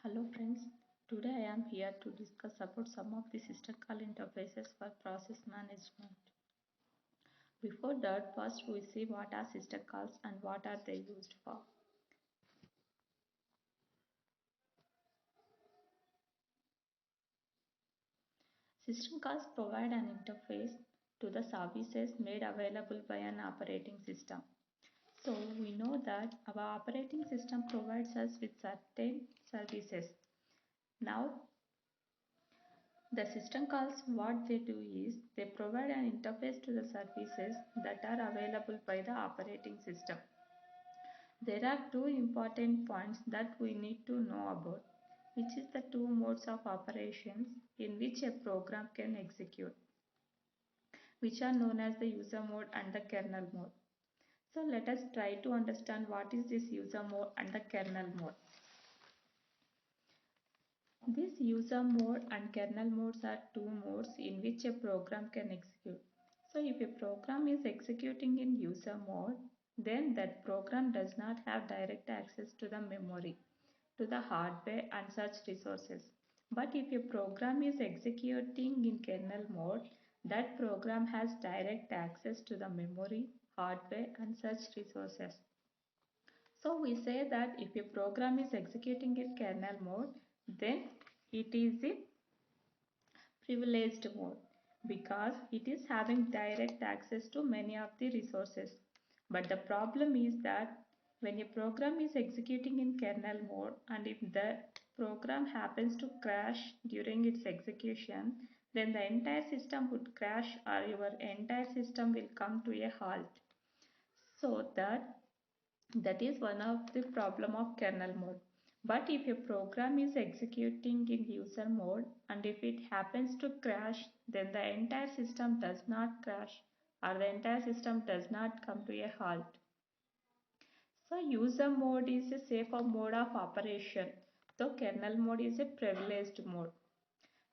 Hello friends, today I am here to discuss about some of the system call interfaces for process management. Before that, first we see what are system calls and what are they used for. System calls provide an interface to the services made available by an operating system. So we know that our operating system provides us with certain services. Now the system calls, what they do is they provide an interface to the services that are available by the operating system. There are two important points that we need to know about, which is the two modes of operations in which a program can execute, which are known as the user mode and the kernel mode. So let us try to understand what is this user mode and the kernel mode. This user mode and kernel modes are two modes in which a program can execute. So if a program is executing in user mode, then that program does not have direct access to the memory, to the hardware and such resources. But if a program is executing in kernel mode, that program has direct access to the memory, hardware and such resources. So we say that if a program is executing in kernel mode, then it is in privileged mode because it is having direct access to many of the resources. But the problem is that when a program is executing in kernel mode and if the program happens to crash during its execution, then the entire system would crash or your entire system will come to a halt. So that is one of the problem of kernel mode. But if a program is executing in user mode and if it happens to crash, then the entire system does not crash or the entire system does not come to a halt. So user mode is a safer mode of operation, though kernel mode is a privileged mode.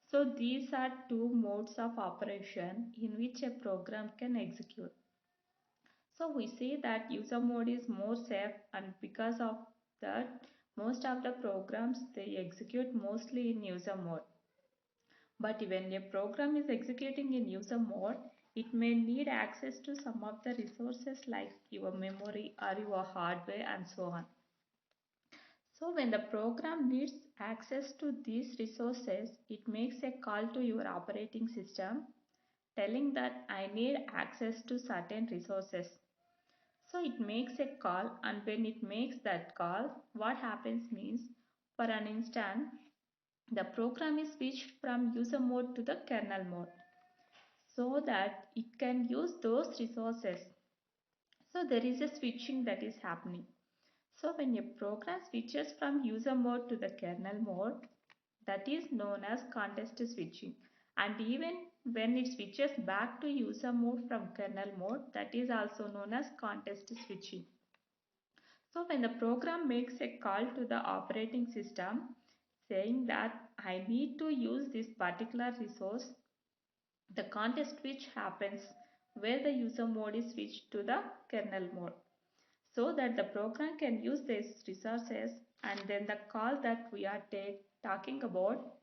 So these are two modes of operation in which a program can execute. So we say that user mode is more safe, and because of that most of the programs they execute mostly in user mode. But when a program is executing in user mode, it may need access to some of the resources like your memory or your hardware and so on. So when the program needs access to these resources, it makes a call to your operating system telling that I need access to certain resources. So it makes a call, and when it makes that call, what happens means for an instant the program is switched from user mode to the kernel mode so that it can use those resources. So there is a switching that is happening. So when a program switches from user mode to the kernel mode, that is known as context switching. And even when it switches back to user mode from kernel mode, that is also known as context switching. So when the program makes a call to the operating system saying that I need to use this particular resource, the context switch happens where the user mode is switched to the kernel mode so that the program can use these resources, and then the call that we are talking about,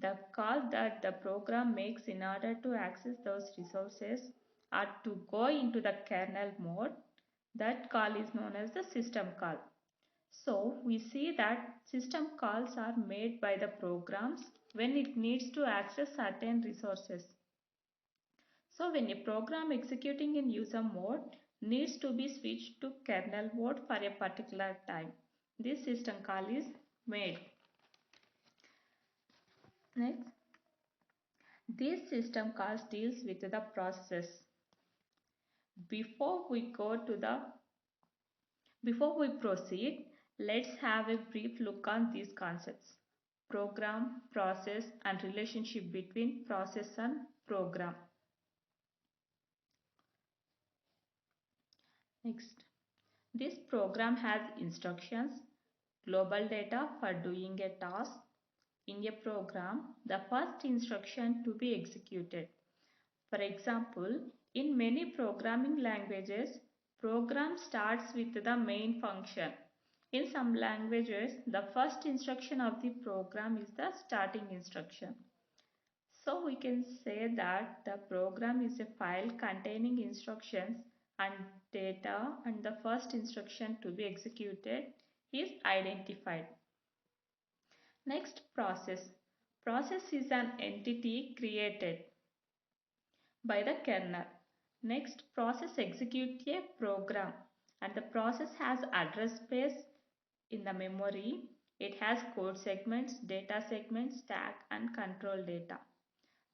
the call that the program makes in order to access those resources or to go into the kernel mode, that call is known as the system call. So we see that system calls are made by the programs when it needs to access certain resources. So when a program executing in user mode needs to be switched to kernel mode for a particular time, this system call is made. Next, this system calls deals with the process. Before we proceed, let's have a brief look on these concepts: program, process, and relationship between process and program. Next, this program has instructions, global data for doing a task. In a program, the first instruction to be executed. For example, in many programming languages, program starts with the main function. In some languages, the first instruction of the program is the starting instruction. So we can say that the program is a file containing instructions and data, and the first instruction to be executed is identified. Next, process. Process is an entity created by the kernel. Next, process executes a program, and the process has address space in the memory. It has code segments, data segments, stack and control data.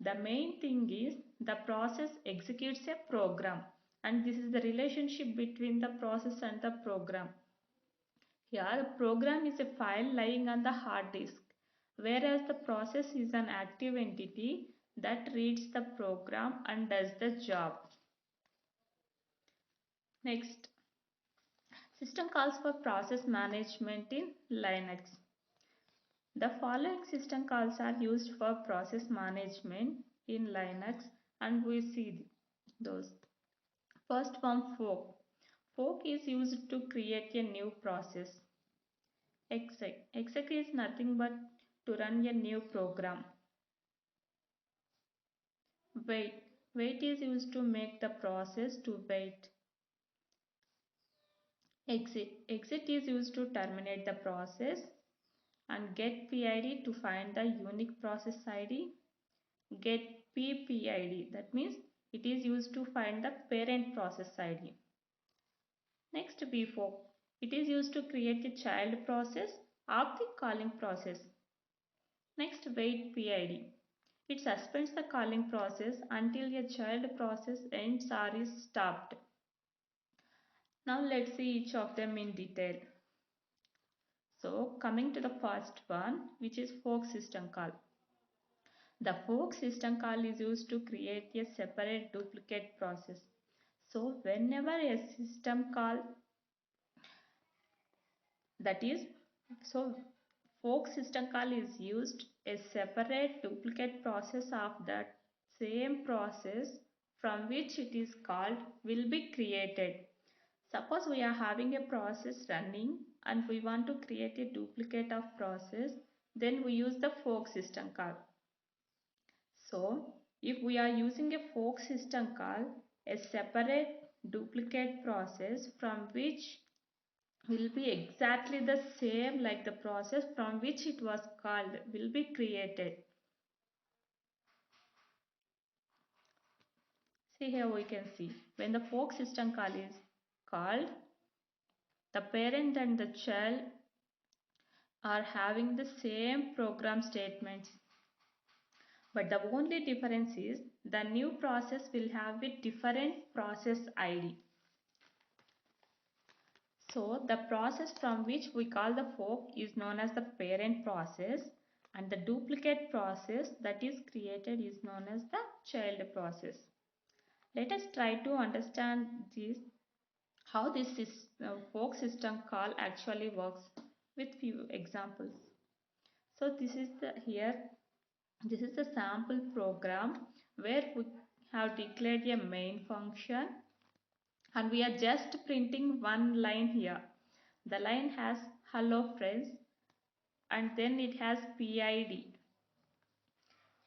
The main thing is the process executes a program, and this is the relationship between the process and the program. Here, the program is a file lying on the hard disk, whereas the process is an active entity that reads the program and does the job. Next, system calls for process management in Linux. The following system calls are used for process management in Linux, and we see those. First one, fork. Fork is used to create a new process. Exec. Exec is nothing but to run a new program. Wait. Wait is used to make the process to wait. Exit. Exit is used to terminate the process. And get PID to find the unique process ID. Get PPID, that means it is used to find the parent process ID. Next, before. It is used to create a child process of the calling process. Next, wait PID. It suspends the calling process until a child process ends or is stopped. Now let's see each of them in detail. So coming to the first one, which is fork system call. The fork system call is used to create a separate duplicate process. So whenever a system call, that is, so fork system call is used, a separate duplicate process of that same process from which it is called will be created. Suppose we are having a process running and we want to create a duplicate of process, then we use the fork system call. So if we are using a fork system call, a separate duplicate process from which will be exactly the same like the process from which it was called will be created. See, here we can see when the fork system call is called, the parent and the child are having the same program statements. But the only difference is the new process will have a different process ID. So the process from which we call the fork is known as the parent process, and the duplicate process that is created is known as the child process. Let us try to understand this, how this fork system call actually works with few examples. So this is the sample program where we have declared a main function and we are just printing one line here. The line has hello friends and then it has PID.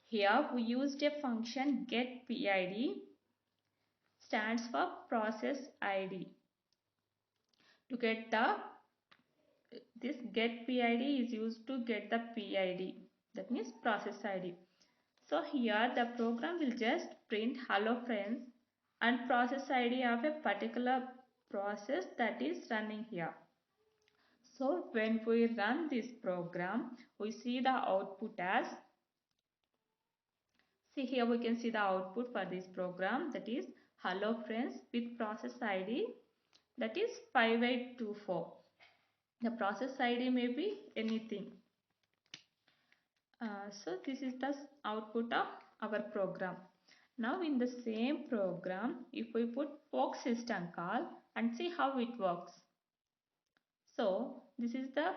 Here we used a function get PID, stands for process ID. To get this get PID is used to get the PID, that means process ID. So here the program will just print hello friends and process ID of a particular process that is running here. So when we run this program, we see the output as, see here we can see the output for this program, that is hello friends with process ID, that is 5824. The process ID may be anything. So this is the output of our program. Now in the same program, if we put fork system call and see how it works. So this is the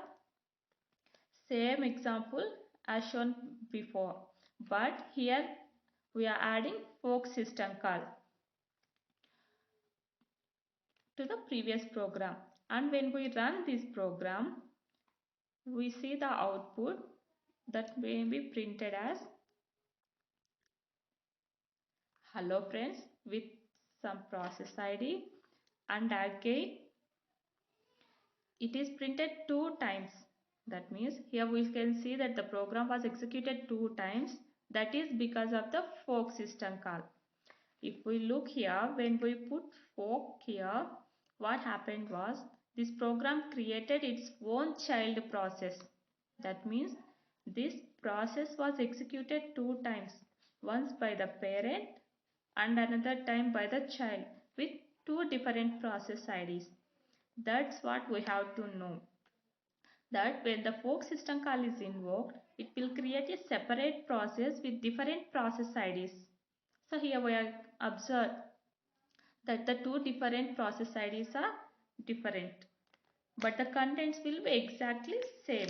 same example as shown before, but here we are adding fork system call to the previous program. And when we run this program, we see the output that may be printed as hello friends with some process ID, and again it is printed two times. That means here we can see that the program was executed two times. That is because of the fork system call. If we look here, when we put fork here, what happened was this program created its own child process. That means this process was executed two times, once by the parent and another time by the child with two different process IDs. That's what we have to know. That when the fork system call is invoked, it will create a separate process with different process IDs. So here we are observe that the two different process IDs are different, but the contents will be exactly same.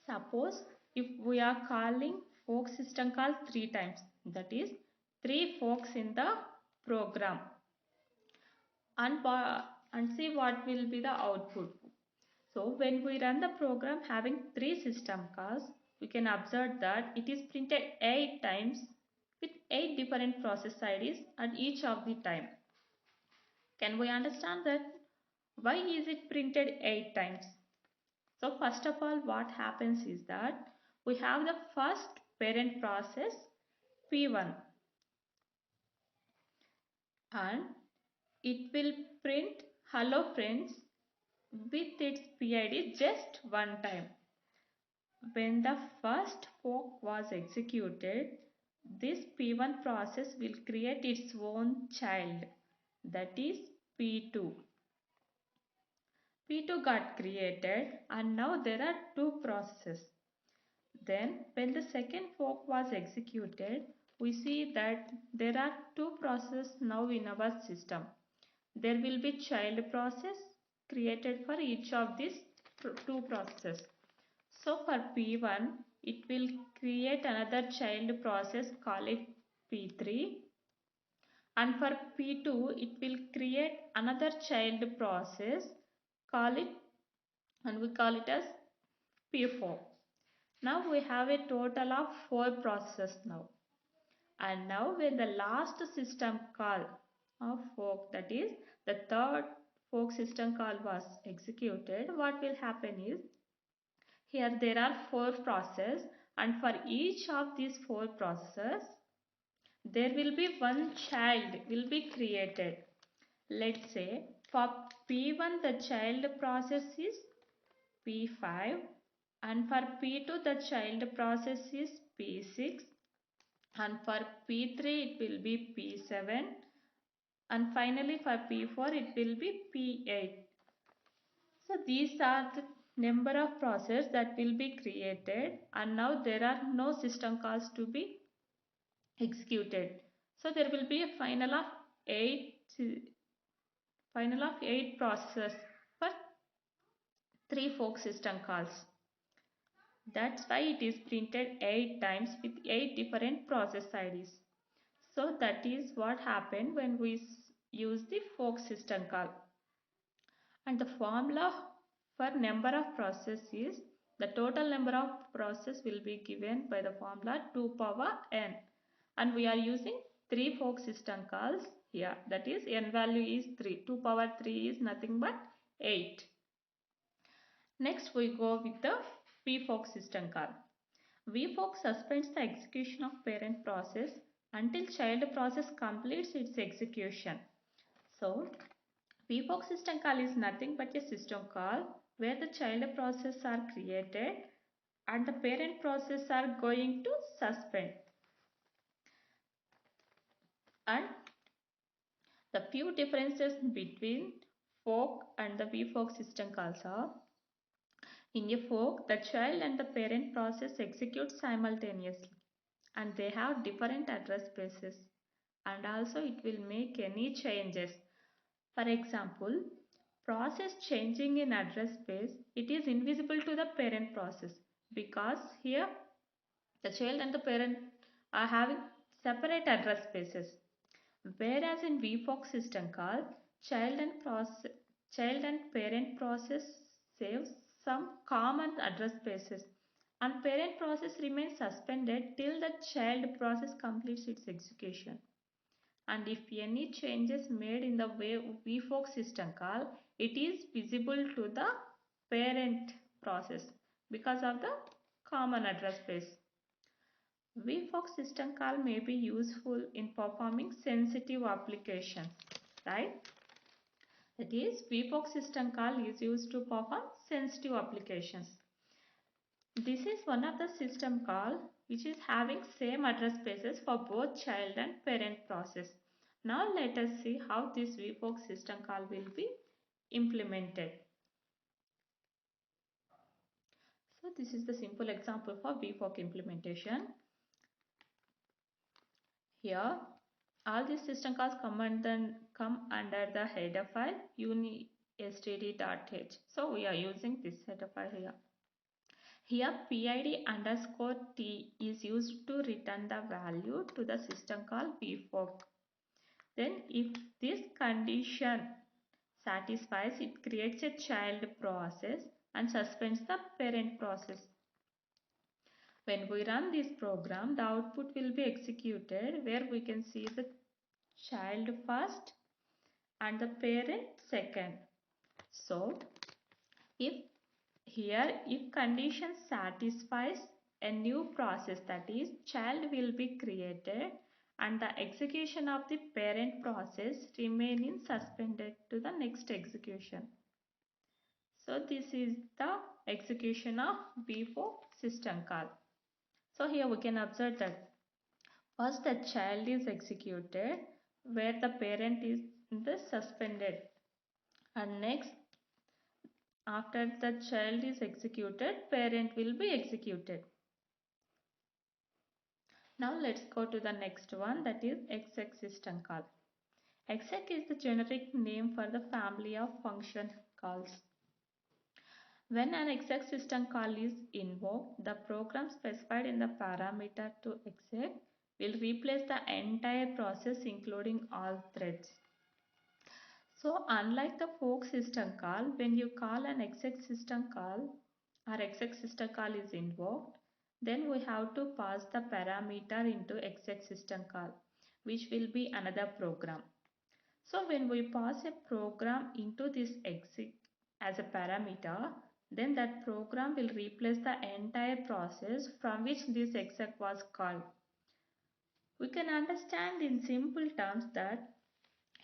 Suppose if we are calling fork system call three times, that is three forks in the program, and, and see what will be the output. So when we run the program having three system calls, we can observe that it is printed 8 times with 8 different process IDs at each of the time. Can we understand that? Why is it printed 8 times? So first of all, what happens is that we have the first parent process P1, and it will print hello friends with its PID just one time. When the first fork was executed, this P1 process will create its own child, that is P2. P2 got created, and now there are two processes. Then when the second fork was executed, we see that there are two processes now in our system. There will be child process created for each of these two processes. So for P1, it will create another child process, call it P3, and for P2, it will create another child process, call it, and we call it as P4. Now we have a total of 4 processes now. And now when the last system call of fork, that is the third fork system call was executed, what will happen is here there are 4 processes, and for each of these 4 processes there will be one child will be created. Let's say for P1 the child process is P5, and for P2 the child process is P6, and for P3 it will be P7, and finally for P4 it will be P8. So these are the number of processes that will be created, and now there are no system calls to be executed. So there will be a final of 8 processes for 3 fork system calls. That's why it is printed 8 times with 8 different process IDs. So that is what happened when we use the fork system call. And the formula for number of processes is the total number of processes will be given by the formula 2 power n, and we are using 3 fork system calls here, that is n value is 3, 2 power 3 is nothing but 8. Next we go with the vfork system call. Vfork suspends the execution of parent process until child process completes its execution. So vfork system call is nothing but a system call where the child process are created and the parent process are going to suspend. And the few differences between fork and the vfork system calls are: in a fork, the child and the parent process execute simultaneously, and they have different address spaces, and also it will make any changes. For example, process changing in address space, it is invisible to the parent process because here the child and the parent are having separate address spaces. Whereas in vfork system call, child and process, child and parent process saves some common address spaces, and parent process remains suspended till the child process completes its execution. And if any changes made in the way vfork system call, it is visible to the parent process because of the common address space. vfork system call may be useful in performing sensitive applications, right? That is, vfork system call is used to perform sensitive applications. This is one of the system call which is having same address spaces for both child and parent process. Now let us see how this vfork system call will be implemented. So this is the simple example for vfork implementation. Here all these system calls come under the header file unistd.h. So we are using this header file here. Here PID underscore T is used to return the value to the system call vfork. Then if this condition satisfies, it creates a child process and suspends the parent process. When we run this program, the output will be executed where we can see the child first and the parent second. So if if condition satisfies, a new process, that is child, will be created and the execution of the parent process remaining suspended to the next execution. So this is the execution of vfork system call. So here we can observe that first the child is executed where the parent is suspended, and next after the child is executed, parent will be executed. Now let's go to the next one, that is exec system call. Exec is the generic name for the family of function calls. When an exec system call is invoked, the program specified in the parameter to exec will replace the entire process including all threads. So unlike the fork system call, when you call an exec system call or exec system call is invoked, then we have to pass the parameter into exec system call, which will be another program. So when we pass a program into this exec as a parameter, then that program will replace the entire process from which this exec was called. We can understand in simple terms that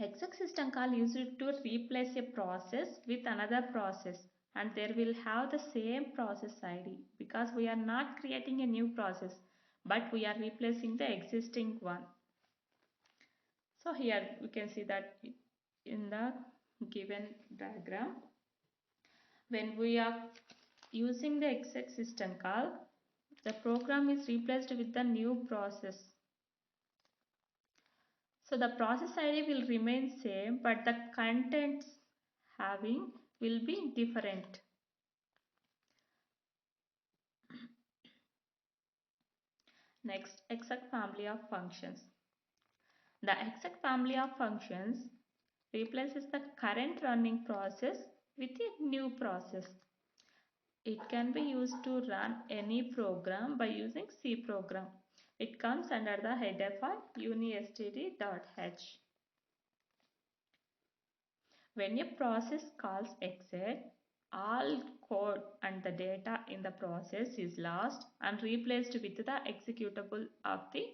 exec system call used to replace a process with another process, and there will have the same process ID because we are not creating a new process but we are replacing the existing one. So here we can see that in the given diagram, when we are using the exec system call, the program is replaced with the new process. So the process ID will remain same, but the contents having will be different. Next, exec family of functions. The exec family of functions replaces the current running process with a new process. It can be used to run any program by using C program. It comes under the header file unistd.h. When a process calls exec, all code and the data in the process is lost and replaced with the executable of the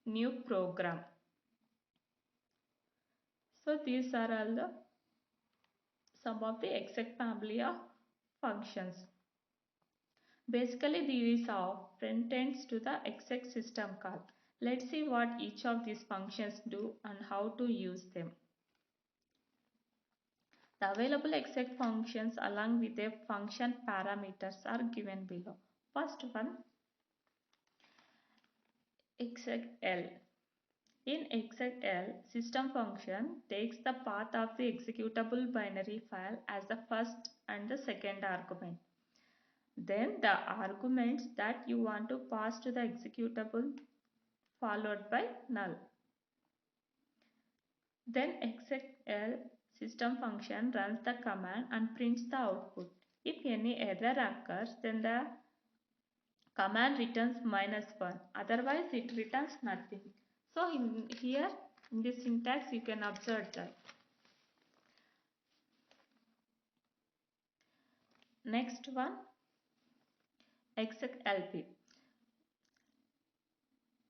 new program. So these are all the some of the exec family of functions. Basically these are front ends to the exec system call. Let's see what each of these functions do and how to use them. The available exec functions along with their function parameters are given below. First one, execl. In execl, system function takes the path of the executable binary file as the first and the second argument. Then the arguments that you want to pass to the executable followed by null. Then execl system function runs the command and prints the output. If any error occurs, then the command returns -1, otherwise it returns nothing. So here in this syntax you can observe that. Next one, execlp.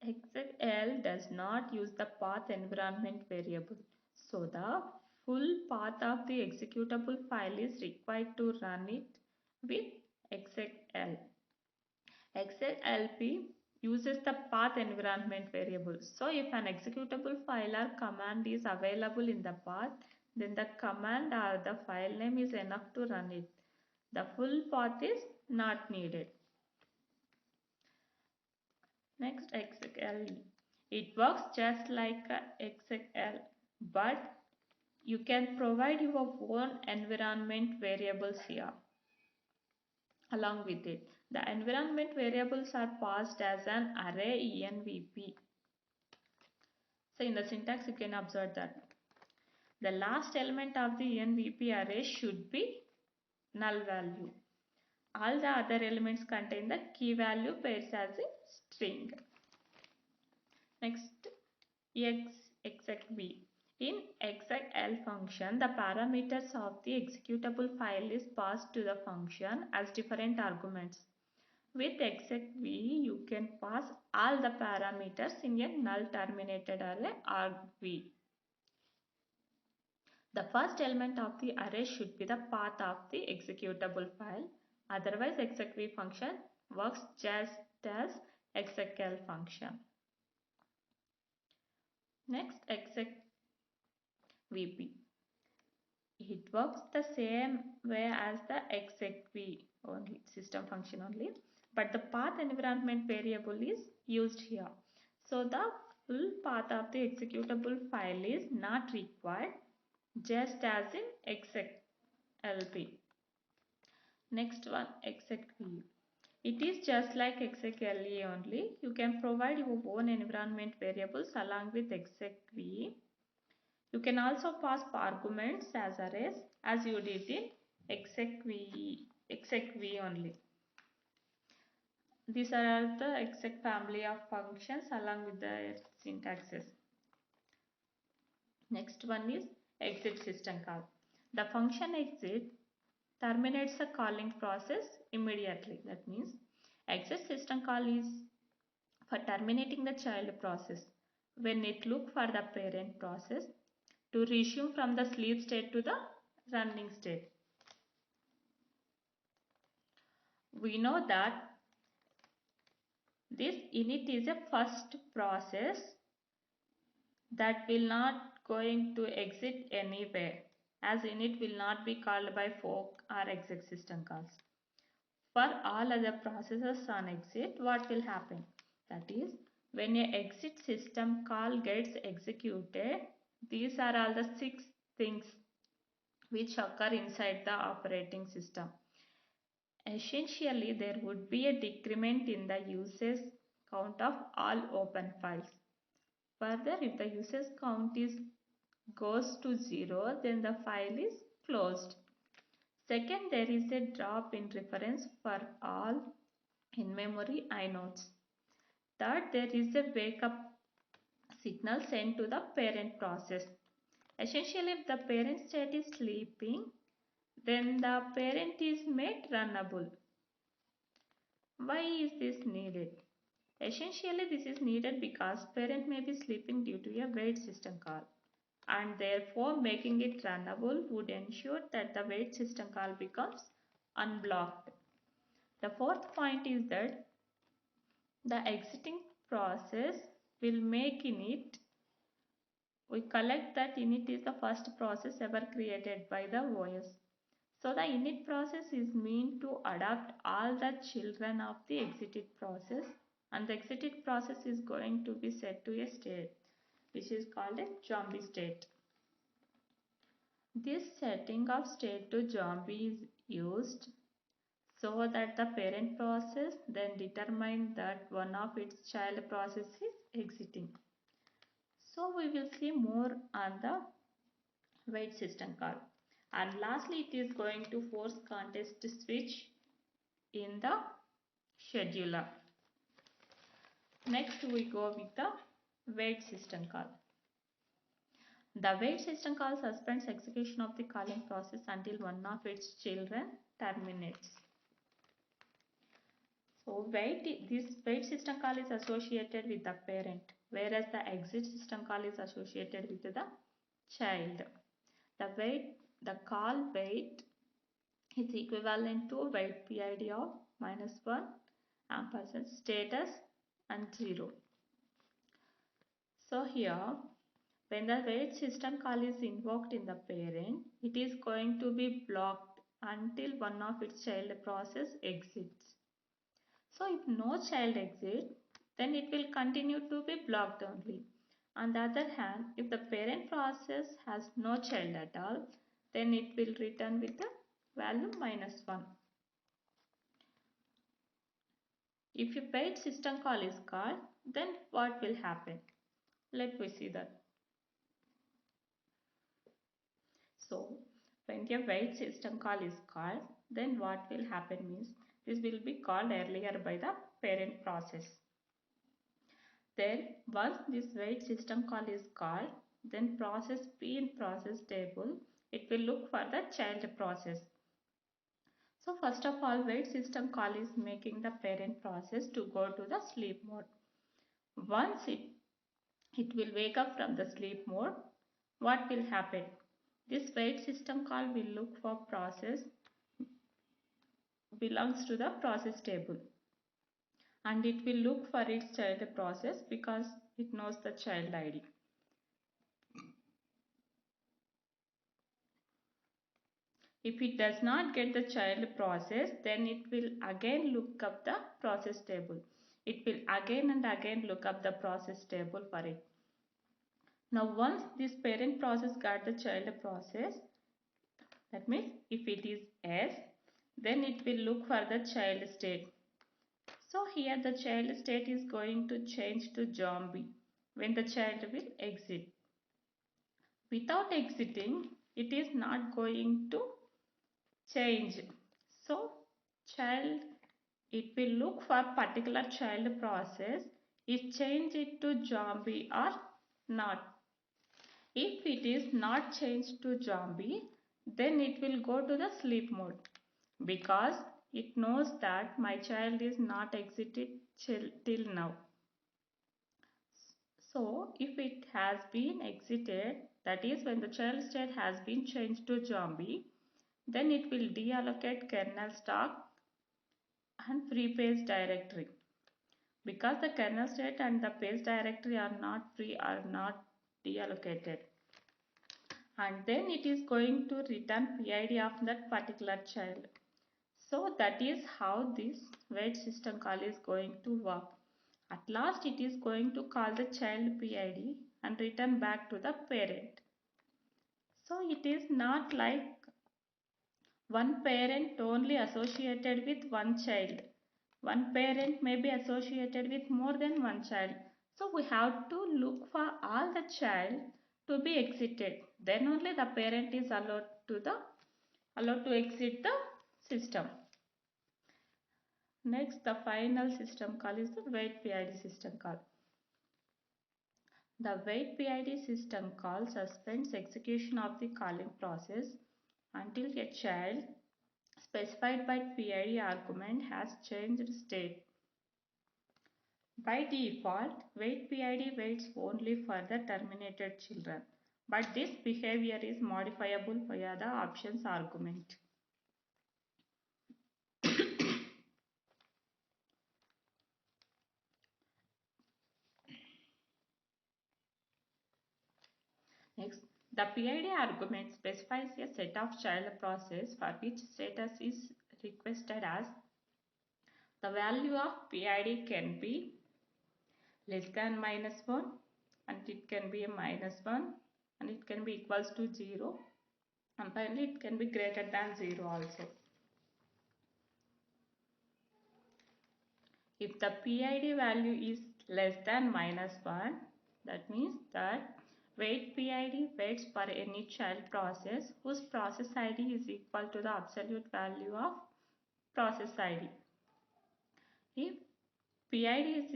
Execl does not use the path environment variable. So the full path of the executable file is required to run it with execl. execlp uses the path environment variable. So if an executable file or command is available in the path, then the command or the file name is enough to run it. The full path is not needed. Next, execl. It works just like execl, but you can provide your own environment variables here along with it. The environment variables are passed as an array envp. So in the syntax you can observe that the last element of the envp array should be null value. All the other elements contain the key value pairs as a string. Next, execv. In execl function, the parameters of the executable file is passed to the function as different arguments. With execv, you can pass all the parameters in a null terminated array argv. The first element of the array should be the path of the executable file. Otherwise, execv function works just as execl function. Next, execvp. It works the same way as the execv only, system function only, but the path environment variable is used here. So the full path of the executable file is not required, just as in execlp. Next one, execv. It is just like execle only. You can provide your own environment variables along with execv. You can also pass arguments as arrays as you did in execv only. These are the exec family of functions along with the syntaxes. Next one is exit system call. The function exit terminates the calling process immediately. That means exit system call is for terminating the child process when it looks for the parent process to resume from the sleep state to the running state. We know that this init is a first process that will not going to exit anywhere, as init will not be called by fork or exec system calls. For all other processes on exit, what will happen? That is, when a exit system call gets executed, these are all the 6 things which occur inside the operating system. Essentially, there would be a decrement in the usage count of all open files. Further, if the usage count goes to 0, then the file is closed. Second, there is a drop in reference for all in-memory inodes. Third, there is a wake-up signal sent to the parent process. Essentially, if the parent state is sleeping, then the parent is made runnable. Why is this needed? Essentially, this is needed because parent may be sleeping due to a wait system call, and therefore making it runnable would ensure that the wait system call becomes unblocked. The fourth point is that the exiting process will make init. We collect that init is the first process ever created by the OS. So the init process is meant to adopt all the children of the exited process, and the exited process is going to be set to a state which is called a zombie state. This setting of state to zombie is used so that the parent process then determines that one of its child process is exiting. So we will see more on the wait system call. And lastly, it is going to force context switch in the scheduler. Next we go with the wait system call. The wait system call suspends execution of the calling process until one of its children terminates. So this wait system call is associated with the parent, whereas the exit system call is associated with the child. The call wait is equivalent to wait PID of -1 ampersand status and 0. So here, when the wait system call is invoked in the parent, it is going to be blocked until one of its child process exits. So if no child exits, then it will continue to be blocked only. On the other hand, if the parent process has no child at all, then it will return with the value -1. If a wait system call is called, then what will happen? Let me see that. So when a wait system call is called, then what will happen means this will be called earlier by the parent process. Then once this wait system call is called, then process P in process table, it will look for the child process. So first of all, wait system call is making the parent process to go to the sleep mode. Once it will wake up from the sleep mode, what will happen? This wait system call will look for process belongs to the process table, and it will look for its child process because it knows the child ID. If it does not get the child process, then it will again look up the process table. It will again and again look up the process table for it. Now once this parent process got the child process, that means if it is S, then it will look for the child state. So here the child state is going to change to zombie when the child will exit. Without exiting, it is not going to change. So child, it will look for particular child process, is change it to zombie or not. If it is not changed to zombie, then it will go to the sleep mode because it knows that my child is not exited till now. So if it has been exited, that is when the child state has been changed to zombie, then it will deallocate kernel stack and free page directory. Because the kernel state and the page directory are not free, are not deallocated. And then it is going to return PID of that particular child. So that is how this wait system call is going to work. At last it is going to call the child PID and return back to the parent. So it is not like one parent only associated with one child. One parent may be associated with more than one child. So we have to look for all the child to be exited. Then only the parent is allowed to exit the system. Next, the final system call is the wait PID system call. The wait PID system call suspends execution of the calling process until a child specified by PID argument has changed state. By default, wait PID waits only for the terminated children, but this behavior is modifiable via the options argument. Next, the PID argument specifies a set of child process for which status is requested as the value of PID can be less than -1 and it can be a -1 and it can be equals to 0 and finally it can be greater than 0 also. If the PID value is less than -1, that means that wait PID waits for any child process whose process ID is equal to the absolute value of process ID. If PID is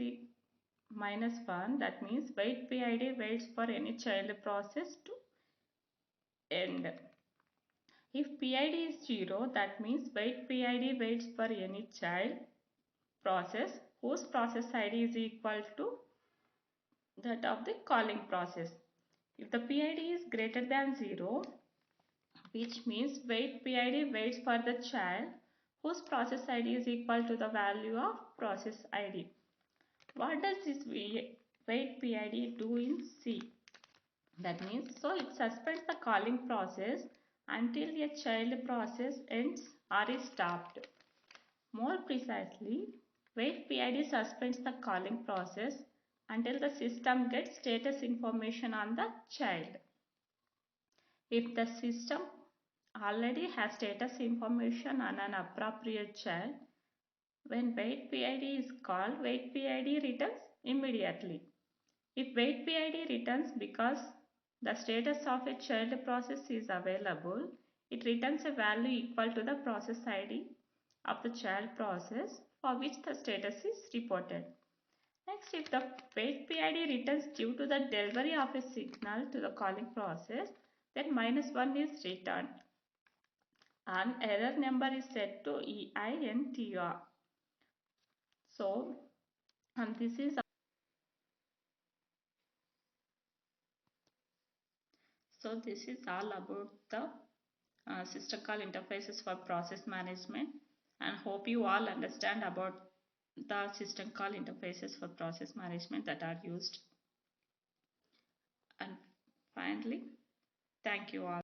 -1, that means wait PID waits for any child process to end. If PID is 0, that means wait PID waits for any child process whose process ID is equal to that of the calling process. If the PID is greater than 0, which means wait PID waits for the child whose process ID is equal to the value of process ID. What does this wait PID do in C? That means, so it suspends the calling process until a child process ends or is stopped. More precisely, wait PID suspends the calling process until the system gets status information on the child. If the system already has status information on an appropriate child, when wait PID is called, wait PID returns immediately. If wait PID returns because the status of a child process is available, it returns a value equal to the process ID of the child process for which the status is reported. Next, if the wait PID returns due to the delivery of a signal to the calling process, then -1 is returned and error number is set to EINTR. So, this is all about the system call interfaces for process management, and hope you all understand about the system call interfaces for process management that are used. And finally, thank you all.